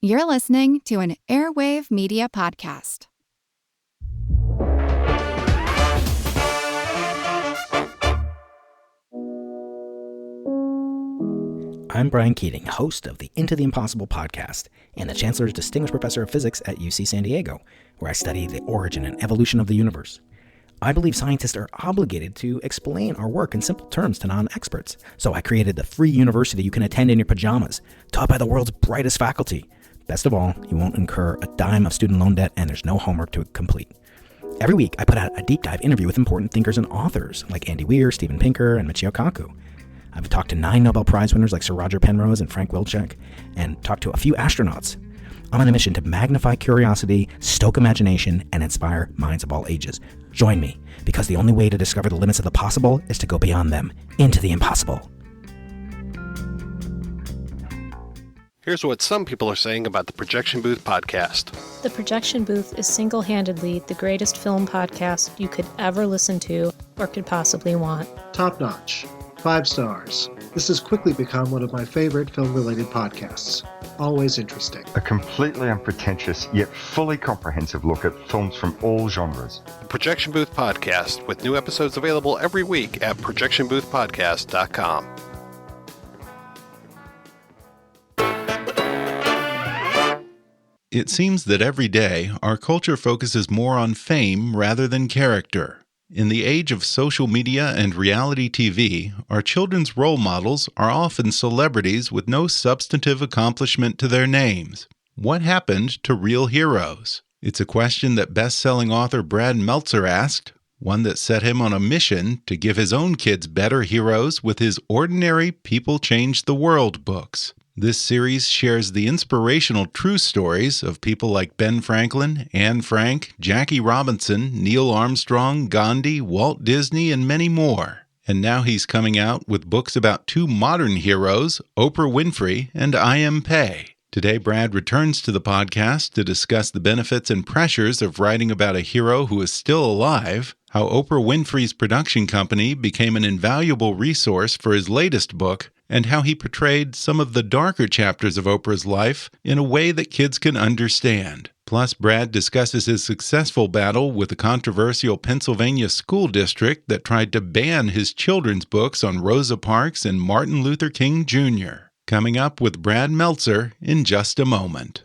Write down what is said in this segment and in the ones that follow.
You're listening to an Airwave Media Podcast. I'm Brian Keating, host of the Into the Impossible podcast and the Chancellor's Distinguished Professor of Physics at UC San Diego, where I study the origin and evolution of the universe. I believe scientists are obligated to explain our work in simple terms to non-experts, so I created the free university you can attend in your pajamas, taught by the world's brightest faculty. Best of all, you won't incur a dime of student loan debt and there's no homework to complete. Every week, I put out a deep dive interview with important thinkers and authors like Andy Weir, Steven Pinker, and Michio Kaku. I've talked to 9 Nobel Prize winners like Sir Roger Penrose and Frank Wilczek, and talked to a few astronauts. I'm on a mission to magnify curiosity, stoke imagination, and inspire minds of all ages. Join me, because the only way to discover the limits of the possible is to go beyond them, into the impossible. Here's what some people are saying about the Projection Booth podcast. The Projection Booth is single-handedly the greatest film podcast you could ever listen to or could possibly want. Top notch. 5 stars. This has quickly become one of my favorite film-related podcasts. Always interesting. A completely unpretentious yet fully comprehensive look at films from all genres. The Projection Booth podcast, with new episodes available every week at projectionboothpodcast.com. It seems that every day, our culture focuses more on fame rather than character. In the age of social media and reality TV, our children's role models are often celebrities with no substantive accomplishment to their names. What happened to real heroes? It's a question that best-selling author Brad Meltzer asked, one that set him on a mission to give his own kids better heroes with his Ordinary People Change the World books. This series shares the inspirational true stories of people like Ben Franklin, Anne Frank, Jackie Robinson, Neil Armstrong, Gandhi, Walt Disney, and many more. And now he's coming out with books about 2 modern heroes, Oprah Winfrey and I Am Pei. Today, Brad returns to the podcast to discuss the benefits and pressures of writing about a hero who is still alive, how Oprah Winfrey's production company became an invaluable resource for his latest book, and how he portrayed some of the darker chapters of Oprah's life in a way that kids can understand. Plus, Brad discusses his successful battle with the controversial Pennsylvania school district that tried to ban his children's books on Rosa Parks and Martin Luther King Jr. Coming up with Brad Meltzer in just a moment.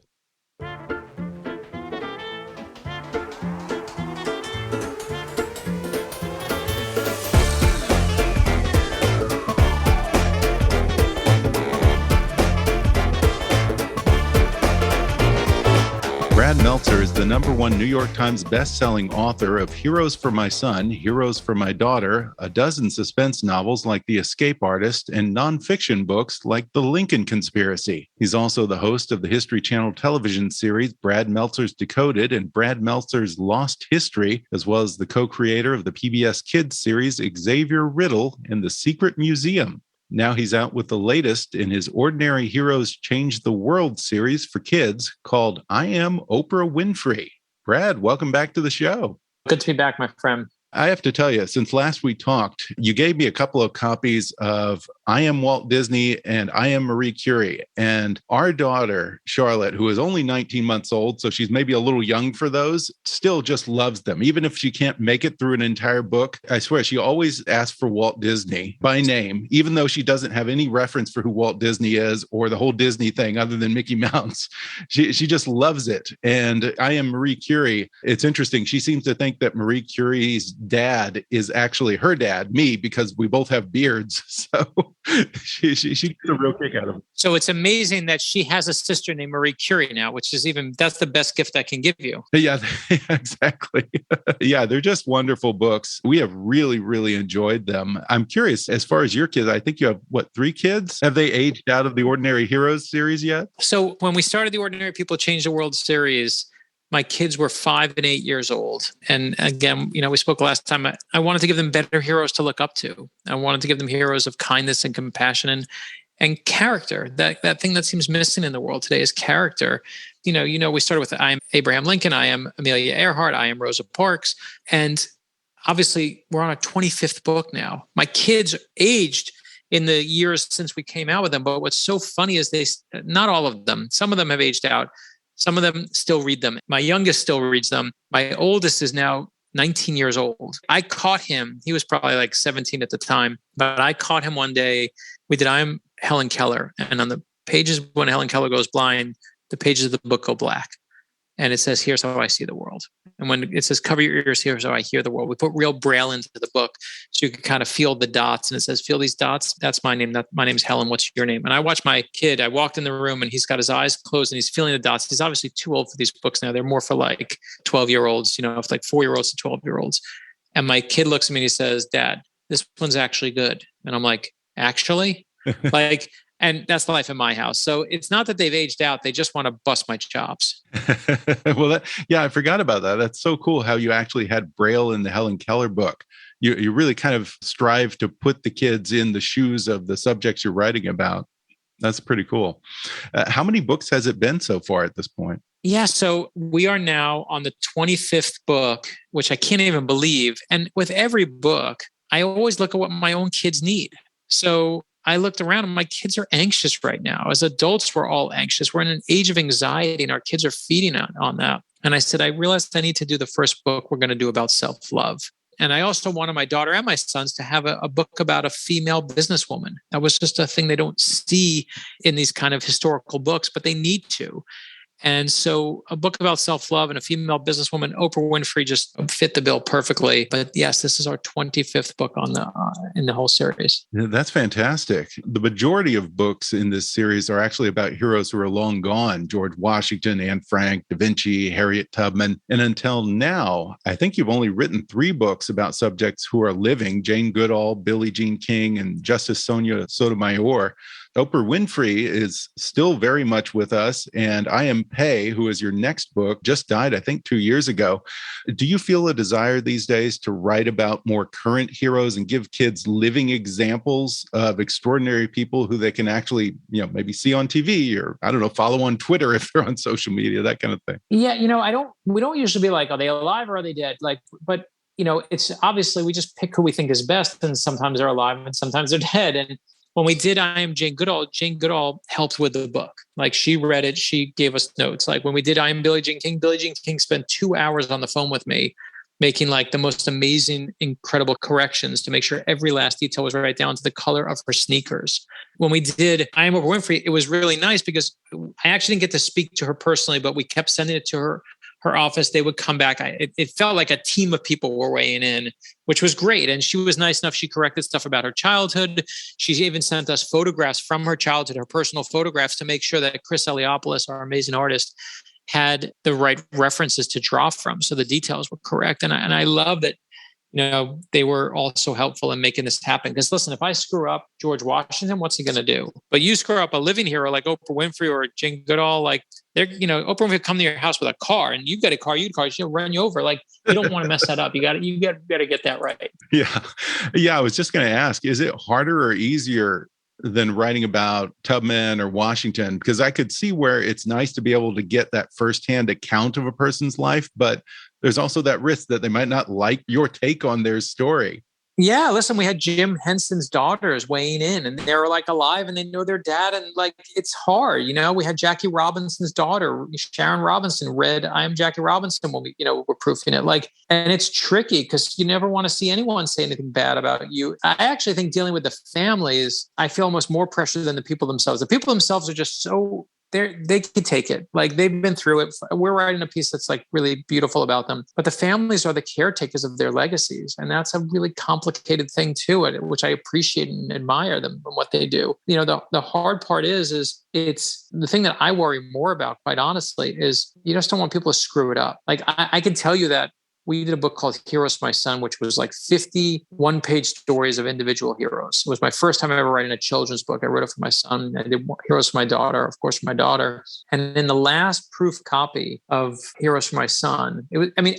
Brad Meltzer is the #1 New York Times best-selling author of Heroes for My Son, Heroes for My Daughter, a dozen suspense novels like The Escape Artist, and nonfiction books like The Lincoln Conspiracy. He's also the host of the History Channel television series Brad Meltzer's Decoded and Brad Meltzer's Lost History, as well as the co-creator of the PBS Kids series Xavier Riddle and The Secret Museum. Now he's out with the latest in his Ordinary Heroes Change the World series for kids called I Am Oprah Winfrey. Brad, welcome back to the show. Good to be back, my friend. I have to tell you, since last we talked, you gave me a couple of copies of I Am Walt Disney and I Am Marie Curie. And our daughter, Charlotte, who is only 19 months old, so she's maybe a little young for those, still just loves them. Even if she can't make it through an entire book, I swear she always asks for Walt Disney by name, even though she doesn't have any reference for who Walt Disney is or the whole Disney thing other than Mickey Mouse. She just loves it. And I Am Marie Curie, it's interesting. She seems to think that Marie Curie's dad is actually her dad, me, because we both have beards. So she gets a real kick out of it. So it's amazing that she has a sister named Marie Curie now, which is that's the best gift I can give you. Yeah, exactly. Yeah, they're just wonderful books. We have really, really enjoyed them. I'm curious, as far as your kids, I think you have, 3 kids? Have they aged out of the Ordinary Heroes series yet? So when we started the Ordinary People Change the World series, my kids were 5 and 8 years old. And again, we spoke last time. I wanted to give them better heroes to look up to. I wanted to give them heroes of kindness and compassion and character. That thing that seems missing in the world today is character. We started with I am Abraham Lincoln, I am Amelia Earhart, I am Rosa Parks. And obviously we're on our 25th book now. My kids aged in the years since we came out with them. But what's so funny is not all of them, some of them have aged out. Some of them still read them. My youngest still reads them. My oldest is now 19 years old. I caught him. He was probably like 17 at the time, but I caught him one day. We did I Am Helen Keller. And on the pages when Helen Keller goes blind, the pages of the book go black. And it says, here's how I see the world. And when it says, cover your ears, here's how I hear the world. We put real braille into the book so you can kind of feel the dots. And it says, feel these dots. That's my name. My name's Helen. What's your name? And I watched my kid. I walked in the room and he's got his eyes closed and he's feeling the dots. He's obviously too old for these books now. They're more for like 12-year-olds, like 4-year-olds to 12-year-olds. And my kid looks at me and he says, Dad, this one's actually good. And I'm like, actually? And that's life in my house. So it's not that they've aged out. They just want to bust my chops. Well, I forgot about that. That's so cool how you actually had Braille in the Helen Keller book. You really kind of strive to put the kids in the shoes of the subjects you're writing about. That's pretty cool. How many books has it been so far at this point? Yeah, so we are now on the 25th book, which I can't even believe. And with every book, I always look at what my own kids need. So I looked around and my kids are anxious right now. As adults, we're all anxious. We're in an age of anxiety and our kids are feeding on that. And I said, I realized I need to do the first book we're going to do about self-love. And I also wanted my daughter and my sons to have a book about a female businesswoman. That was just a thing they don't see in these kind of historical books, but they need to. And so a book about self-love and a female businesswoman, Oprah Winfrey, just fit the bill perfectly. But yes, this is our 25th book in the whole series. Yeah, that's fantastic. The majority of books in this series are actually about heroes who are long gone. George Washington, Anne Frank, Da Vinci, Harriet Tubman. And until now, I think you've only written 3 books about subjects who are living: Jane Goodall, Billie Jean King, and Justice Sonia Sotomayor. Oprah Winfrey is still very much with us. And I Am Pay, who is your next book, just died, I think, 2 years ago. Do you feel a desire these days to write about more current heroes and give kids living examples of extraordinary people who they can actually, maybe see on TV or, I don't know, follow on Twitter if they're on social media, that kind of thing? Yeah, we don't usually be like, are they alive or are they dead? But it's obviously we just pick who we think is best. And sometimes they're alive and sometimes they're dead. And when we did I Am Jane Goodall helped with the book. Like, she read it, she gave us notes. Like when we did I Am Billie Jean King spent 2 hours on the phone with me, making like the most amazing, incredible corrections to make sure every last detail was right down to the color of her sneakers. When we did I Am Oprah Winfrey, it was really nice because I actually didn't get to speak to her personally, but we kept sending it to her office. They would come back. It felt like a team of people were weighing in, which was great. And she was nice enough. She corrected stuff about her childhood. She even sent us photographs from her childhood, her personal photographs, to make sure that Chris Eliopoulos, our amazing artist, had the right references to draw from. So the details were correct. And I love that, they were also helpful in making this happen. Because listen, if I screw up George Washington, what's he going to do? But you screw up a living hero like Oprah Winfrey or Jane Goodall, like Oprah Winfrey come to your house with a car and you've got a car, she'll run you over. Like, you don't want to mess that up. You got to get that right. Yeah. Yeah. I was just going to ask, is it harder or easier than writing about Tubman or Washington? Because I could see where it's nice to be able to get that firsthand account of a person's life, but there's also that risk that they might not like your take on their story. Yeah, listen, we had Jim Henson's daughters weighing in and they were like alive and they know their dad. And like, it's hard, we had Jackie Robinson's daughter, Sharon Robinson, read I Am Jackie Robinson when we, were proofing it. Like, and it's tricky because you never want to see anyone say anything bad about you. I actually think dealing with the families, I feel almost more pressure than the people themselves. The people themselves are just so they can take it. Like, they've been through it. We're writing a piece that's like really beautiful about them, but the families are the caretakers of their legacies. And that's a really complicated thing to it, which I appreciate and admire them and what they do. The hard part is it's the thing that I worry more about, quite honestly, is you just don't want people to screw it up. Like, I can tell you that we did a book called Heroes for My Son, which was like 50 one-page stories of individual heroes. It was my first time ever writing a children's book. I wrote it for my son. I did Heroes for my daughter, of course, for my daughter. And in the last proof copy of Heroes for My Son,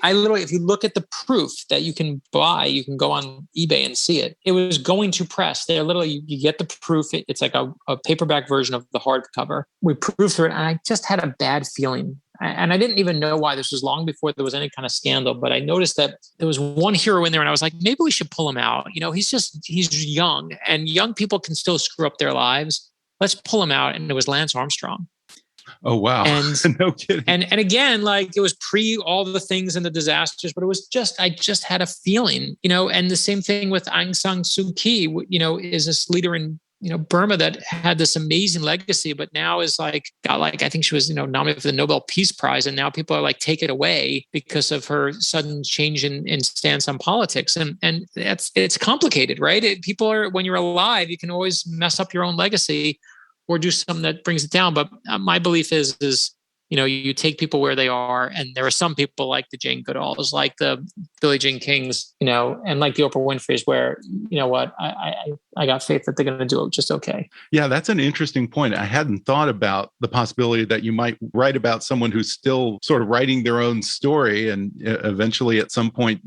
I literally, if you look at the proof that you can buy, you can go on eBay and see it. It was going to press. They're literally, you get the proof. It's like a paperback version of the hardcover. We proofed through it, and I just had a bad feeling. And I didn't even know why. This was long before there was any kind of scandal, but I noticed that there was one hero in there and I was like, maybe we should pull him out. He's young and young people can still screw up their lives. Let's pull him out. And it was Lance Armstrong. Oh, wow. And no kidding. And again, like it was pre all the things and the disasters, but it was I just had a feeling, and the same thing with Aung San Suu Kyi, is this leader in, Burma that had this amazing legacy, but now is I think she was, nominated for the Nobel Peace Prize. And now people are like, take it away because of her sudden change in stance on politics. And it's complicated, right? When you're alive, you can always mess up your own legacy or do something that brings it down. But my belief is, you take people where they are. And there are some people like the Jane Goodalls, like the Billie Jean Kings, and like the Oprah Winfreys where, I got faith that they're going to do it just okay. Yeah, that's an interesting point. I hadn't thought about the possibility that you might write about someone who's still sort of writing their own story. And eventually at some point,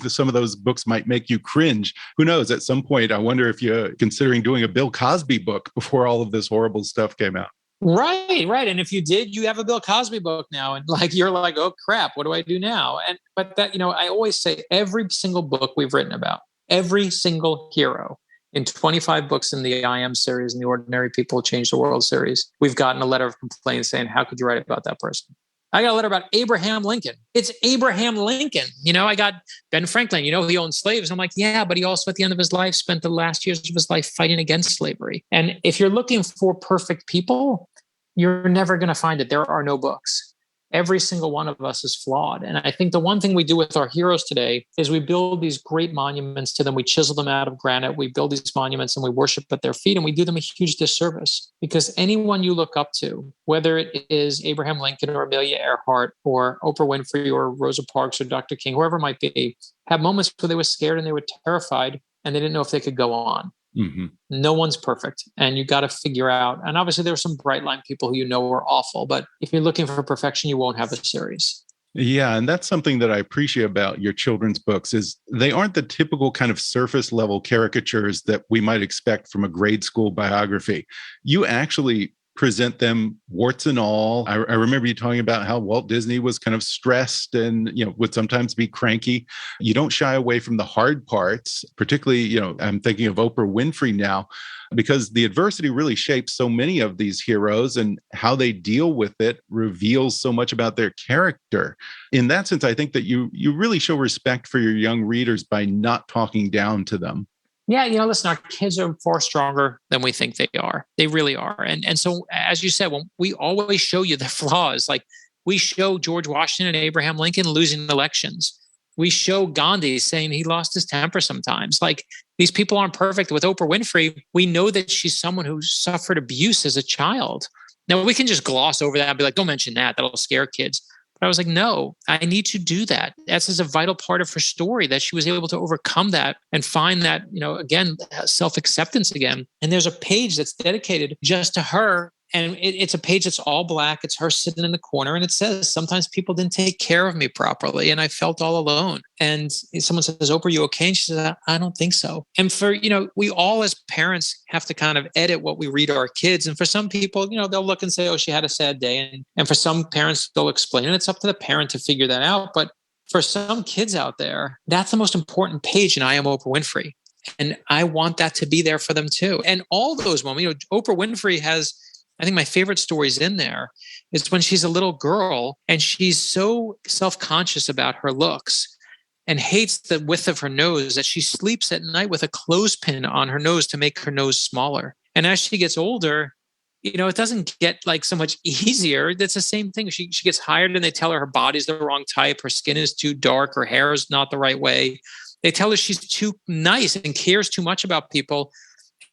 some of those books might make you cringe. Who knows? At some point, I wonder if you're considering doing a Bill Cosby book before all of this horrible stuff came out. Right. And if you did, you have a Bill Cosby book now. And you're like, oh crap, what do I do now? But that, I always say every single book we've written about, every single hero in 25 books in the I Am series and the Ordinary People Change the World series, we've gotten a letter of complaint saying, how could you write about that person? I got a letter about Abraham Lincoln. It's Abraham Lincoln. I got Ben Franklin, he owned slaves. I'm like, yeah, but he also at the end of his life spent the last years of his life fighting against slavery. And if you're looking for perfect people, you're never going to find it. There are no books. Every single one of us is flawed. And I think the one thing we do with our heroes today is we build these great monuments to them. We chisel them out of granite. We build these monuments and we worship at their feet, and we do them a huge disservice because anyone you look up to, whether it is Abraham Lincoln or Amelia Earhart or Oprah Winfrey or Rosa Parks or Dr. King, whoever it might be, have moments where they were scared and they were terrified and they didn't know if they could go on. Mm-hmm. No one's perfect. And you got to figure out, and obviously there are some bright line people who are awful, but if you're looking for perfection, you won't have a series. Yeah. And that's something that I appreciate about your children's books is they aren't the typical kind of surface level caricatures that we might expect from a grade school biography. You actually present them warts and all. I remember you talking about how Walt Disney was kind of stressed and, would sometimes be cranky. You don't shy away from the hard parts, particularly, I'm thinking of Oprah Winfrey now, because the adversity really shapes so many of these heroes and how they deal with it reveals so much about their character. In that sense, I think that you really show respect for your young readers by not talking down to them. Yeah, listen, our kids are far stronger than we think they are. They really are. And so, as you said, when we always show you the flaws, like we show George Washington and Abraham Lincoln losing elections. We show Gandhi saying he lost his temper sometimes. Like these people aren't perfect. With Oprah Winfrey, we know that she's someone who suffered abuse as a child. Now, we can just gloss over that and be like, don't mention that. That'll scare kids. But I was like, no, I need to do that. That's a vital part of her story, that she was able to overcome that and find that, again, self-acceptance again. And there's a page that's dedicated just to her. And it's a page that's all black. It's her sitting in the corner. And it says, sometimes people didn't take care of me properly. And I felt all alone. And someone says, Oprah, you okay? And she says, I don't think so. And for, we all as parents have to kind of edit what we read our kids. And for some people, they'll look and say, oh, she had a sad day. And for some parents, they'll explain it. It's up to the parent to figure that out. But for some kids out there, that's the most important page in I Am Oprah Winfrey. And I want that to be there for them too. And all those moments, Oprah Winfrey has, I think my favorite stories in there is when she's a little girl and she's so self-conscious about her looks and hates the width of her nose that she sleeps at night with a clothespin on her nose to make her nose smaller. And as she gets older, it doesn't get like so much easier. That's the same thing. She gets hired and they tell her body's the wrong type. Her skin is too dark. Her hair is not the right way. They tell her she's too nice and cares too much about people.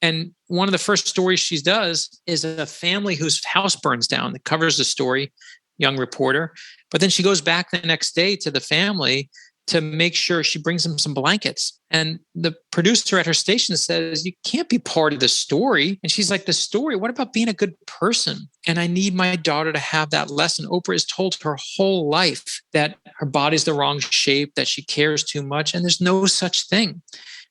And one of the first stories she does is a family whose house burns down. That covers the story, young reporter. But then she goes back the next day to the family to make sure she brings them some blankets. And the producer at her station says, you can't be part of the story. And she's like, the story? What about being a good person? And I need my daughter to have that lesson. Oprah is told her whole life that her body's the wrong shape, that she cares too much. And there's no such thing.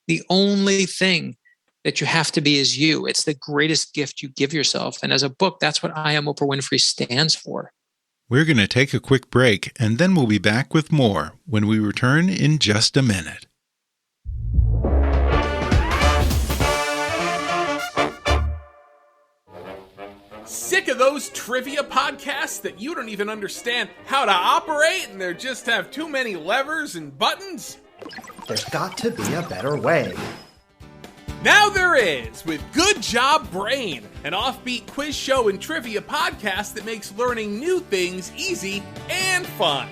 The only thing that you have to be is you. It's the greatest gift you give yourself. And as a book, that's what I Am Oprah Winfrey stands for. We're going to take a quick break, and then we'll be back with more when we return in just a minute. Sick of those trivia podcasts that you don't even understand how to operate and they just have too many levers and buttons? There's got to be a better way. Now there is, with Good Job Brain, an offbeat quiz show and trivia podcast that makes learning new things easy and fun.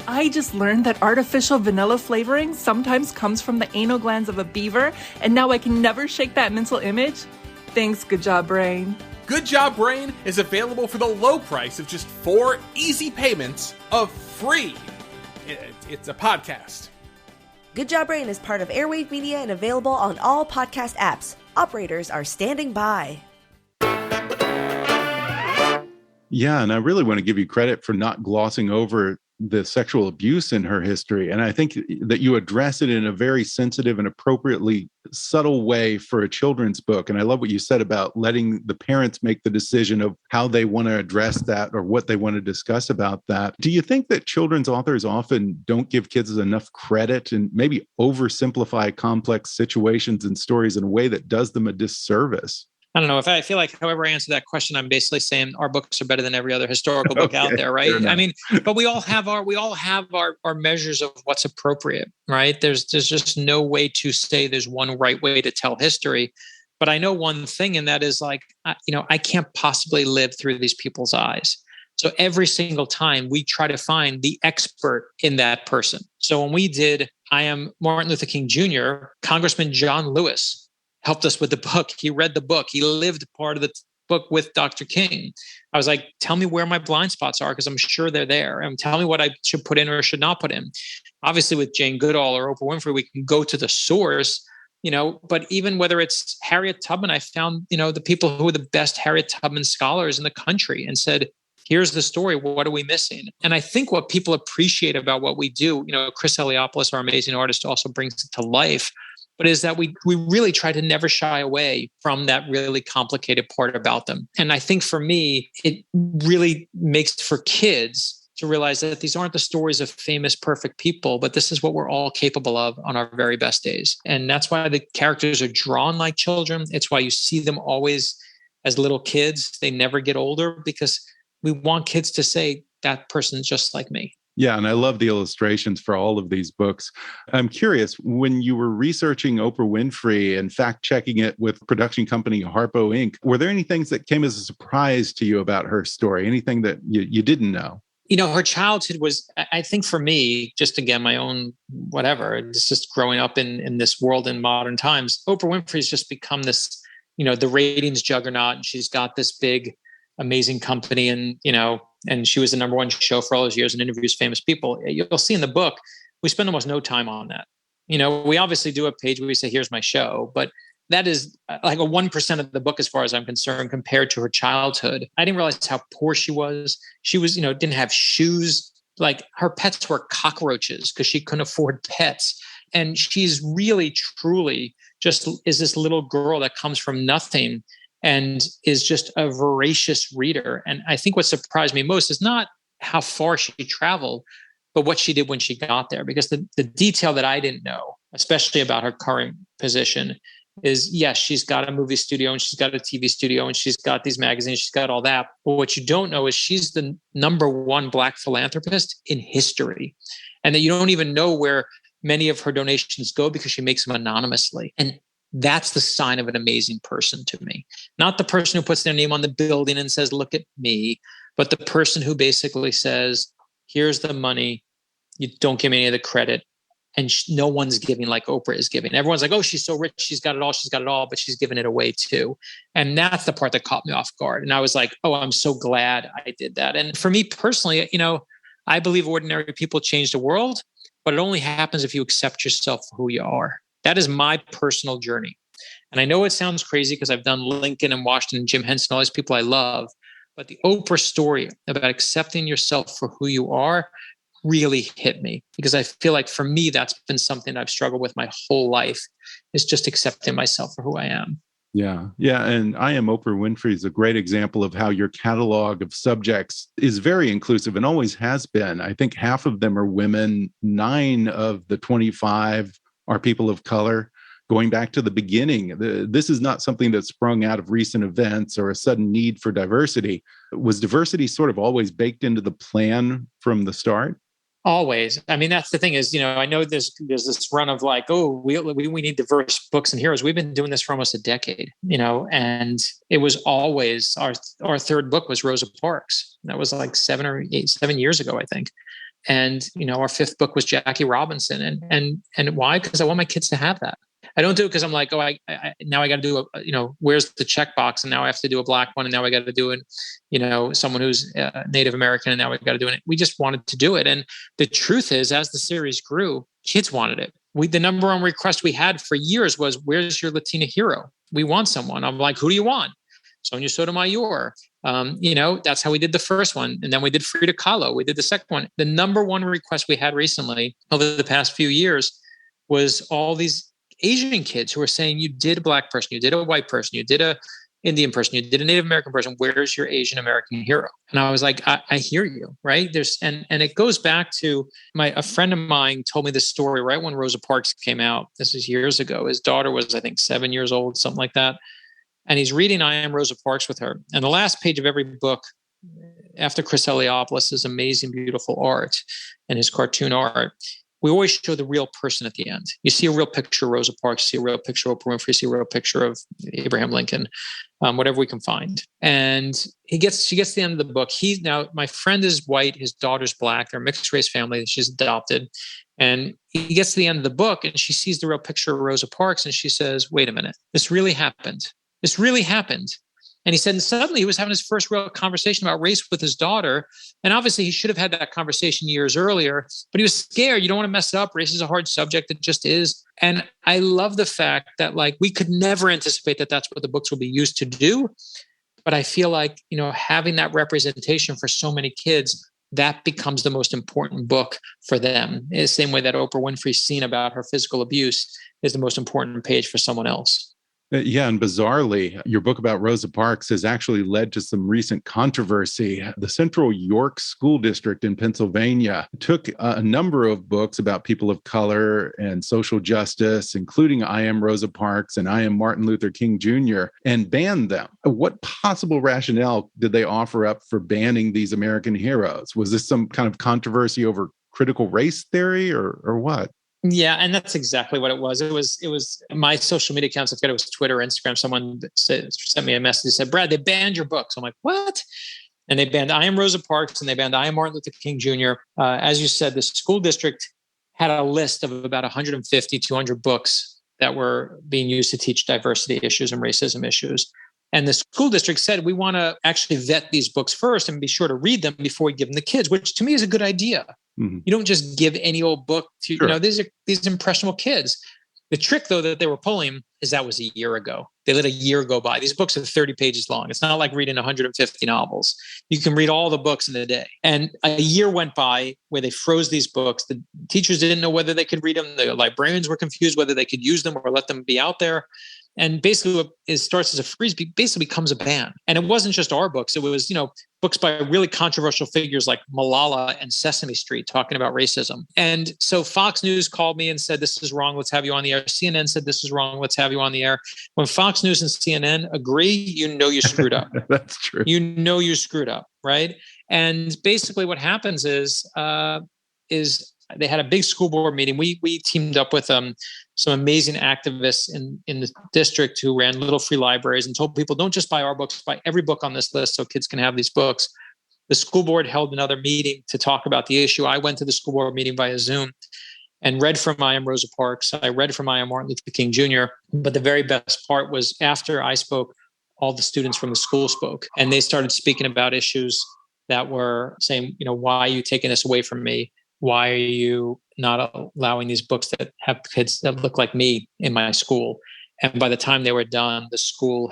I just learned that artificial vanilla flavoring sometimes comes from the anal glands of a beaver, and now I can never shake that mental image. Thanks, Good Job Brain. Good Job Brain is available for the low price of just 4 easy payments of free. It's a podcast. Good Job Brain is part of Airwave Media and available on all podcast apps. Operators are standing by. Yeah, and I really want to give you credit for not glossing over the sexual abuse in her history. And I think that you address it in a very sensitive and appropriately subtle way for a children's book. And I love what you said about letting the parents make the decision of how they want to address that or what they want to discuss about that. Do you think that children's authors often don't give kids enough credit and maybe oversimplify complex situations and stories in a way that does them a disservice? I don't know. If I feel like however I answer that question, I'm basically saying our books are better than every other historical book out there, right? I mean, but we all have our measures of what's appropriate, right? There's just no way to say there's one right way to tell history. But I know one thing, and that is like, I can't possibly live through these people's eyes. So every single time we try to find the expert in that person. So when we did I Am Martin Luther King Jr., Congressman John Lewis helped us with the book. He read the book. He lived part of the book with Dr. King. I was like, tell me where my blind spots are, because I'm sure they're there. And tell me what I should put in or should not put in. Obviously, with Jane Goodall or Oprah Winfrey, we can go to the source, but even whether it's Harriet Tubman, I found, the people who were the best Harriet Tubman scholars in the country and said, here's the story. What are we missing? And I think what people appreciate about what we do, Chris Eliopoulos, our amazing artist, also brings it to life. But is that we really try to never shy away from that really complicated part about them. And I think for me, it really makes for kids to realize that these aren't the stories of famous, perfect people, but this is what we're all capable of on our very best days. And that's why the characters are drawn like children. It's why you see them always as little kids. They never get older, because we want kids to say, that person's just like me. Yeah, and I love the illustrations for all of these books. I'm curious, when you were researching Oprah Winfrey and fact-checking it with production company Harpo Inc., were there any things that came as a surprise to you about her story? Anything that you didn't know? Her childhood was, I think for me, just again, my own whatever, it's just growing up in this world in modern times. Oprah Winfrey's just become this, the ratings juggernaut, and she's got this big, amazing company, and she was the number one show for all those years and interviews famous people. You'll see in the book, we spend almost no time on that. We obviously do a page where we say, here's my show, but that is like a 1% of the book, as far as I'm concerned, compared to her childhood. I didn't realize how poor she was. She was, didn't have shoes. Like, her pets were cockroaches because she couldn't afford pets. And she's really, truly just is this little girl that comes from nothing and is just a voracious reader. And I think what surprised me most is not how far she traveled, but what she did when she got there. Because the detail that I didn't know, especially about her current position, is yes, she's got a movie studio and she's got a TV studio and she's got these magazines, she's got all that. But what you don't know is she's the number one Black philanthropist in history. And that you don't even know where many of her donations go because she makes them anonymously. And that's the sign of an amazing person to me. Not the person who puts their name on the building and says, look at me, but the person who basically says, here's the money. You don't give me any of the credit. And no one's giving like Oprah is giving. Everyone's like, oh, she's so rich. She's got it all, but she's giving it away too. And that's the part that caught me off guard. And I was like, oh, I'm so glad I did that. And for me personally, I believe ordinary people change the world, but it only happens if you accept yourself for who you are. That is my personal journey. And I know it sounds crazy because I've done Lincoln and Washington and Jim Henson, all these people I love. But the Oprah story about accepting yourself for who you are really hit me, because I feel like for me, that's been something I've struggled with my whole life, is just accepting myself for who I am. Yeah. Yeah. And I Am Oprah Winfrey is a great example of how your catalog of subjects is very inclusive and always has been. I think half of them are women, 9 of the 25 are people of color. Going back to the beginning, this is not something that sprung out of recent events or a sudden need for diversity. Was diversity sort of always baked into the plan from the start? Always. I mean, that's the thing is, I know there's this run of like, oh, we need diverse books and heroes. We've been doing this for almost a decade, and it was always our third book was Rosa Parks. That was like 7 years ago, I think. And, our fifth book was Jackie Robinson. And why? Because I want my kids to have that. I don't do it because I'm like, oh, now I got to do where's the checkbox? And now I have to do a black one. And now I got to do it, someone who's Native American. And now I got to do it. We just wanted to do it. And the truth is, as the series grew, kids wanted it. The number one request we had for years was, where's your Latina hero? We want someone. I'm like, who do you want? Sonia Sotomayor. That's how we did the first one. And then we did Frida Kahlo. We did the second one. The number one request we had recently over the past few years was all these Asian kids who are saying, you did a black person, you did a white person, you did a Indian person, you did a Native American person. Where's your Asian American hero? And I was like, I hear you, right? And it goes back to a friend of mine told me this story right when Rosa Parks came out. This is years ago. His daughter was, I think, 7 years old, something like that. And he's reading I Am Rosa Parks with her. And the last page of every book, after Chris Eliopoulos' amazing, beautiful art and his cartoon art, we always show the real person at the end. You see a real picture of Rosa Parks, you see a real picture of Oprah Winfrey, you see a real picture of Abraham Lincoln, whatever we can find. And she gets to the end of the book. My friend is white, his daughter's black, they're a mixed race family, she's adopted. And he gets to the end of the book and she sees the real picture of Rosa Parks and she says, wait a minute, this really happened. This really happened. And he said, and suddenly he was having his first real conversation about race with his daughter. And obviously he should have had that conversation years earlier, but he was scared. You don't want to mess it up. Race is a hard subject. It just is. And I love the fact that we could never anticipate that that's what the books will be used to do. But I feel like, having that representation for so many kids, that becomes the most important book for them. In the same way that Oprah Winfrey's scene about her physical abuse is the most important page for someone else. Yeah, and bizarrely, your book about Rosa Parks has actually led to some recent controversy. The Central York School District in Pennsylvania took a number of books about people of color and social justice, including I Am Rosa Parks and I Am Martin Luther King Jr., and banned them. What possible rationale did they offer up for banning these American heroes? Was this some kind of controversy over critical race theory or what? Yeah, and that's exactly what it was. It was my social media accounts. I forget it was Twitter or Instagram. Someone sent me a message and said, Brad, they banned your books. I'm like, what? And they banned I Am Rosa Parks and they banned I Am Martin Luther King Jr. As you said, the school district had a list of about 150, 200 books that were being used to teach diversity issues and racism issues. And the school district said, we want to actually vet these books first and be sure to read them before we give them to kids, which to me is a good idea. Mm-hmm. You don't just give any old book to, sure. These impressionable kids. The trick, though, that they were pulling is that was a year ago. They let a year go by. These books are 30 pages long. It's not like reading 150 novels. You can read all the books in a day. And a year went by where they froze these books. The teachers didn't know whether they could read them. The librarians were confused whether they could use them or let them be out there. And basically what it starts as a freeze basically becomes a ban. And it wasn't just our books. It was, books by really controversial figures like Malala and Sesame Street talking about racism. And so Fox News called me and said, this is wrong. Let's have you on the air. CNN said, this is wrong. Let's have you on the air. When Fox News and CNN agree, you screwed up. That's true. You screwed up, right? And basically what happens is they had a big school board meeting. We teamed up with some amazing activists in the district who ran little free libraries and told people, don't just buy our books, buy every book on this list so kids can have these books. The school board held another meeting to talk about the issue. I went to the school board meeting via Zoom and read from I Am Rosa Parks. I read from I Am Martin Luther King Jr. But the very best part was after I spoke, all the students from the school spoke. And they started speaking about issues that were saying, why are you taking this away from me? Why are you not allowing these books that have kids that look like me in my school? And by the time they were done, the school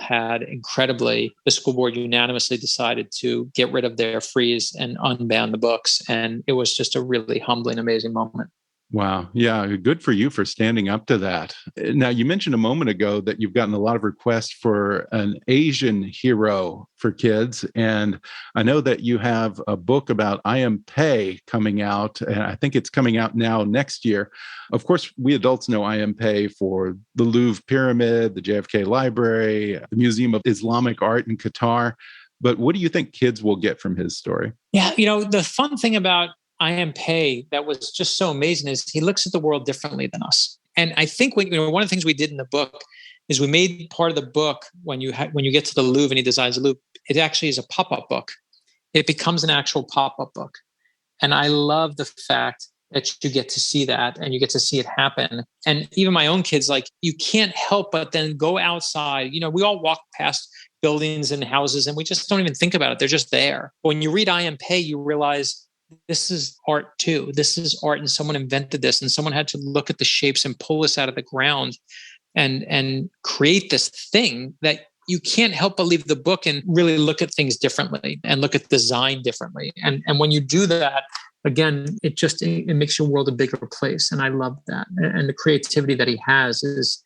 board unanimously decided to get rid of their freeze and unban the books. And it was just a really humbling, amazing moment. Wow. Yeah. Good for you for standing up to that. Now, you mentioned a moment ago that you've gotten a lot of requests for an Asian hero for kids. And I know that you have a book about I Am Pei coming out, and I think it's coming out now next year. Of course, we adults know I Am Pei for the Louvre Pyramid, the JFK Library, the Museum of Islamic Art in Qatar. But what do you think kids will get from his story? Yeah, the fun thing about I Am Pei that was just so amazing is he looks at the world differently than us. And I think one of the things we did in the book is we made part of the book when you get to the Louvre and he designs the Louvre, it actually is a pop-up book. It becomes an actual pop-up book. And I love the fact that you get to see that and you get to see it happen. And even my own kids, like, you can't help but then go outside. We all walk past buildings and houses and we just don't even think about it. They're just there. But when you read I Am Pei, you realize this is art too. This is art, and someone invented this, and someone had to look at the shapes and pull this out of the ground and create this thing that you can't help but leave the book and really look at things differently and look at design differently. And when you do that, again, it makes your world a bigger place. And I love that. And the creativity that he has is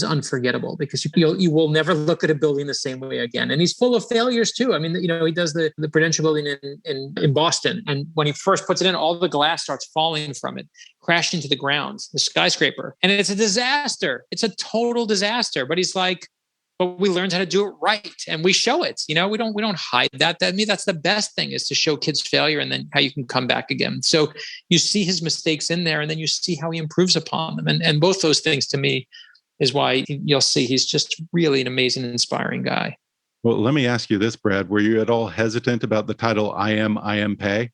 unforgettable, because you will never look at a building the same way again. And he's full of failures too. I mean, he does the Prudential building in Boston. And when he first puts it in, all the glass starts falling from it, crashing to the ground, the skyscraper. And it's a disaster. It's a total disaster. But he's like, but we learned how to do it right. And we show it. We don't hide that. That's the best thing, is to show kids failure and then how you can come back again. So you see his mistakes in there, and then you see how he improves upon them. And both those things, to me, is why you'll see he's just really an amazing, inspiring guy. Well, let me ask you this, Brad. Were you at all hesitant about the title I Am Pei?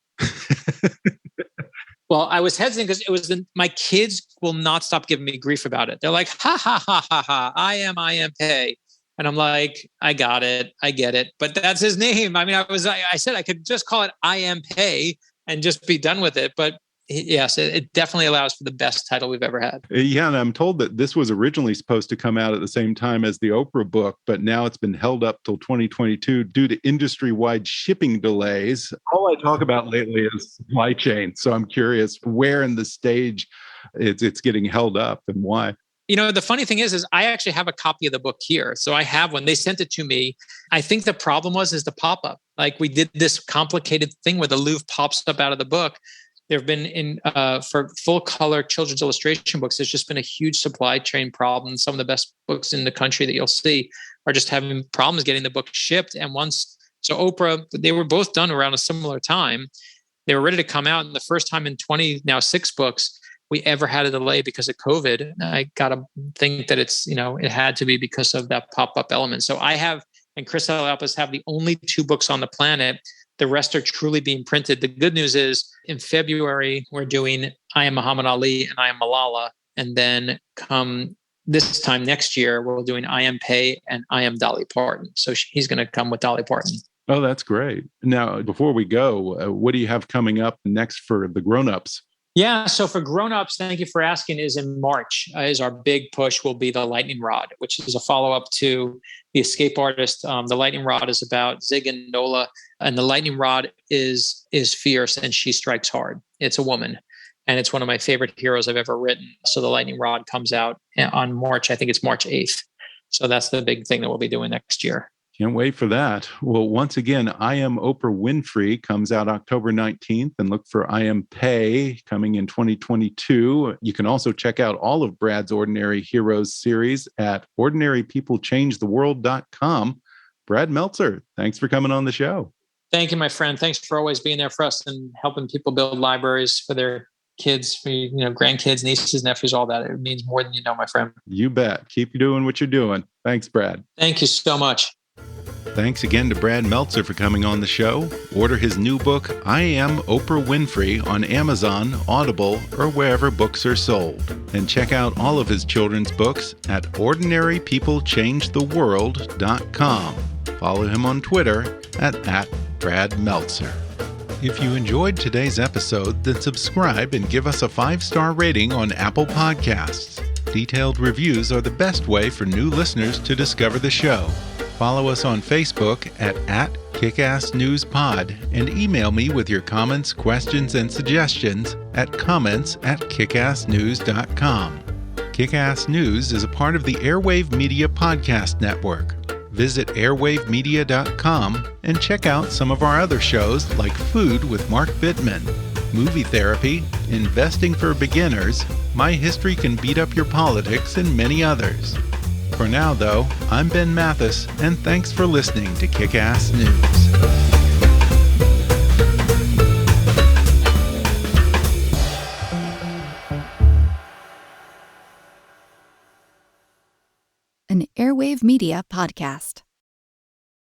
Well, I was hesitant because my kids will not stop giving me grief about it. They're like, ha, ha, ha, ha, ha, I am Pei. And I'm like, I got it. I get it. But that's his name. I mean, I said I could just call it I Am Pei and just be done with it. But yes, it definitely allows for the best title we've ever had. Yeah, and I'm told that this was originally supposed to come out at the same time as the Oprah book, but now it's been held up till 2022 due to industry-wide shipping delays. All I talk about lately is supply chain. So I'm curious where in the stage it's getting held up and why. The funny thing is I actually have a copy of the book here. So I have one. They sent it to me. I think the problem is the pop-up. Like, we did this complicated thing where the Louvre pops up out of the book. There have been for full color children's illustration books, there's just been a huge supply chain problem. Some of the best books in the country that you'll see are just having problems getting the book shipped. And so Oprah, they were both done around a similar time. They were ready to come out. And the first time in 6 books we ever had a delay because of COVID. I got to think that it had to be because of that pop-up element. So I have, and Chris Alapis have, the only 2 books on the planet. The rest are truly being printed. The good news is in February, we're doing I Am Muhammad Ali and I Am Malala. And then come this time next year, we're doing I Am Pei and I Am Dolly Parton. So he's going to come with Dolly Parton. Oh, that's great. Now, before we go, what do you have coming up next for the grown-ups? Yeah. So for grownups, thank you for asking, is in March is our big push will be The Lightning Rod, which is a follow-up to The Escape Artist. The Lightning Rod is about Zig and Nola, and the Lightning Rod is fierce and she strikes hard. It's a woman, and it's one of my favorite heroes I've ever written. So The Lightning Rod comes out on March. I think it's March 8th. So that's the big thing that we'll be doing next year. Can't wait for that. Well, once again, I Am Oprah Winfrey comes out October 19th, and look for I Am Pei coming in 2022. You can also check out all of Brad's Ordinary Heroes series at ordinarypeoplechangetheworld.com. Brad Meltzer, thanks for coming on the show. Thank you, my friend. Thanks for always being there for us and helping people build libraries for their kids, for grandkids, nieces, nephews, all that. It means more than you know, my friend. You bet. Keep doing what you're doing. Thanks, Brad. Thank you so much. Thanks again to Brad Meltzer for coming on the show. Order his new book, I Am Oprah Winfrey, on Amazon, Audible, or wherever books are sold. And check out all of his children's books at ordinarypeoplechangetheworld.com. Follow him on Twitter at Brad Meltzer. If you enjoyed today's episode, then subscribe and give us a 5-star rating on Apple Podcasts. Detailed reviews are the best way for new listeners to discover the show. Follow us on Facebook at @kickassnewspod and email me with your comments, questions, and suggestions at comments@kickassnews.com. Kickass News is a part of the Airwave Media Podcast Network. Visit airwavemedia.com and check out some of our other shows like Food with Mark Bittman, Movie Therapy, Investing for Beginners, My History Can Beat Up Your Politics, and many others. For now, though, I'm Ben Mathis, and thanks for listening to Kick-Ass News. An Airwave Media Podcast.